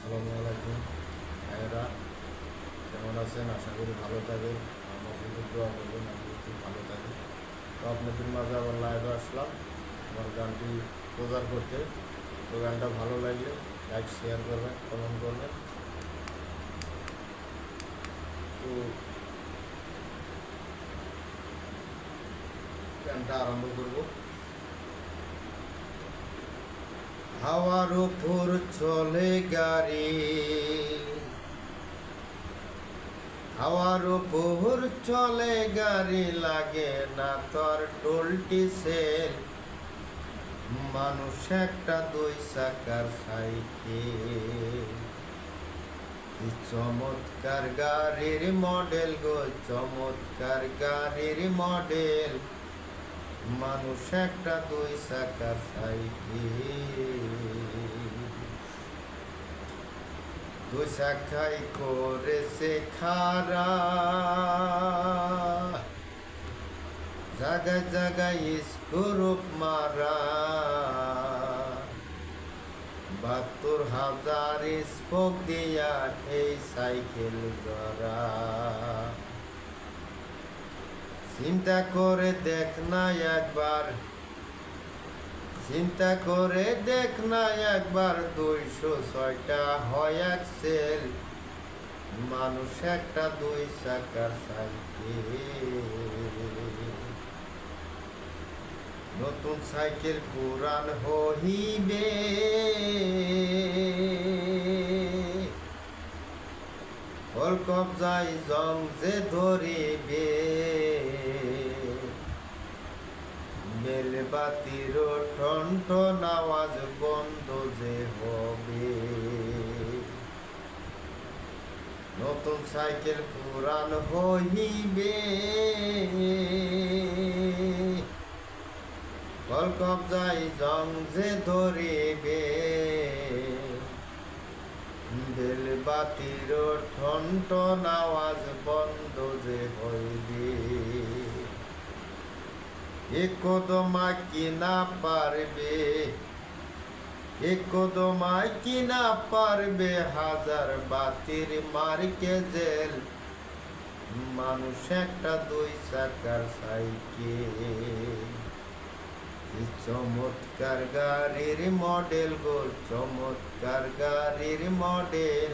আসসালামু আলাইকুম ভাইয়েরা, কেমন আছেন? আশা করি ভালো থাকেন। আমার কিন্তু দোয়া করবেন আমি খুব ভালো থাকি। তো আপনাদের মাঝে আবার লাইভে আসলাম আমার গানটি প্রচার করতে। তো গানটা ভালো লাগলে লাইক শেয়ার করবেন, কমেন্ট করবেন। তো গানটা আরম্ভ করব। হাওয়ার উপর চলে গাড়ি, হাওয়ার উপর চলে গাড়ি, লাগে না তোর টোলটি সেল। মানুষ একটা দুই চাকার সাইকেল, কি চমৎকার গাড়ির মডেল গো, চমৎকার গাড়ির মডেল। মানুষ একটা দুই চাকার সাইকেল, দুই চাকায় করেছে খাড়া, জায়গায় জায়গায় স্ক্রুপ মারা। ৭২,০০০ স্পোক দিয়া এই সাইকেল গড়া। চিন্তা করে দেখ না একবার, চিন্তা করে দেখ না একবার, ২০৬টা হয় এক্সেল। মানুষ একটা দুই চাকার সাইকেল, নতুন সাইকেল পুরান হইবে, হল কবজায় জং যে ধরিবে। বেলবাতির টন টন আওয়াজ বন্ধ যে হবে। নতুন সাইকেল পুরান হইবে, হল কবজায় জং যে ধরিবে। বেলবাতির টন টন আওয়াজ বন্ধ যে হইবে। একদমা কিনা পারবে, একদমায় কিনা পারবে, হাজার বাতির মার্কে জেল। মানুষ একটা দুই চাকার সাইকেল, কি চমৎকার গাড়ির মডেল গো, চমৎকার গাড়ির মডেল।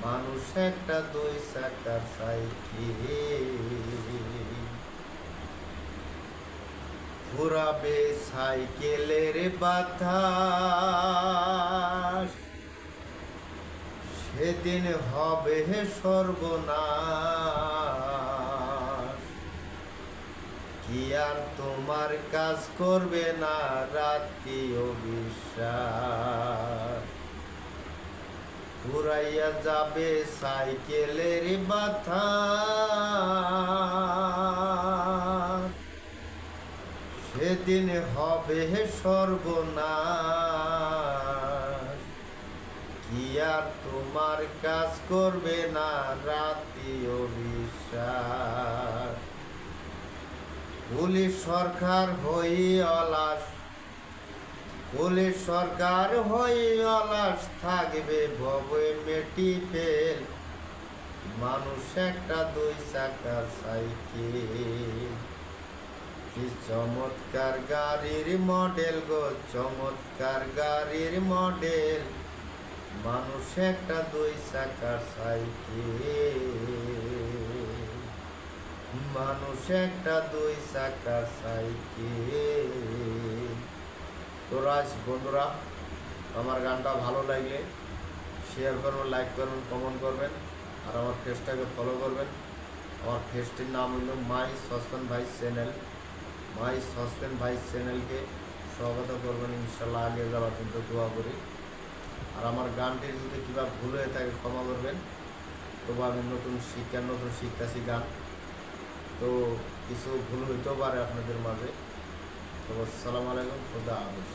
মানুষ একটা দুই চাকার সাইকেল, ঘুরাবে সাইকেলের বাতাস, সেদিন হবে সর্বনাশ। কি আর তোমার কাজ করবে না রাত্রিও বিশ্বাস। ঘুরাইয়া যাবে সাইকেলের বাতাস, সেদিন হবে সর্বনাশ। কি আর তোমার কাজ করবে না রাত্রিও বিশ্বাস। পুলিশ সরকার হই অলাস, পুলিশ সরকার হই অলাস, থাকবে ভবে মেটি ফেল। মানুষ একটা দুই চাকার সাইকেল, কি চমৎকার গাড়ির মডেল গো, চমৎকার গাড়ির মডেল। মানুষ একটা দুই চাকার সাইকেল, মানুষ একটা দুই চাকার সাইকেল। তো বন্ধুরা, আমার গানটা ভালো লাগলে শেয়ার করবেন, লাইক করবেন, কমেন্ট করবেন, আর আমার পেজটাকে ফলো করবেন। আমার পেজটির নাম হলো মাই সসপেন ভাইস চ্যানেল। মাই সসপেন ভাইস চ্যানেলকে স্বাগত করবেন, ইনশাল্লাহ আগে যাওয়ার কিন্তু দোয়া করি। আর আমার গানটি যদি কিবা ভুল হয়ে থাকে ক্ষমা করবেন। তবু আমি নতুন শিখতেছি গান, তো কিছু ভুল হইতেও পারে আপনাদের মাঝে। তো আসসালামু আলাইকুম, খুদা হাফেজ।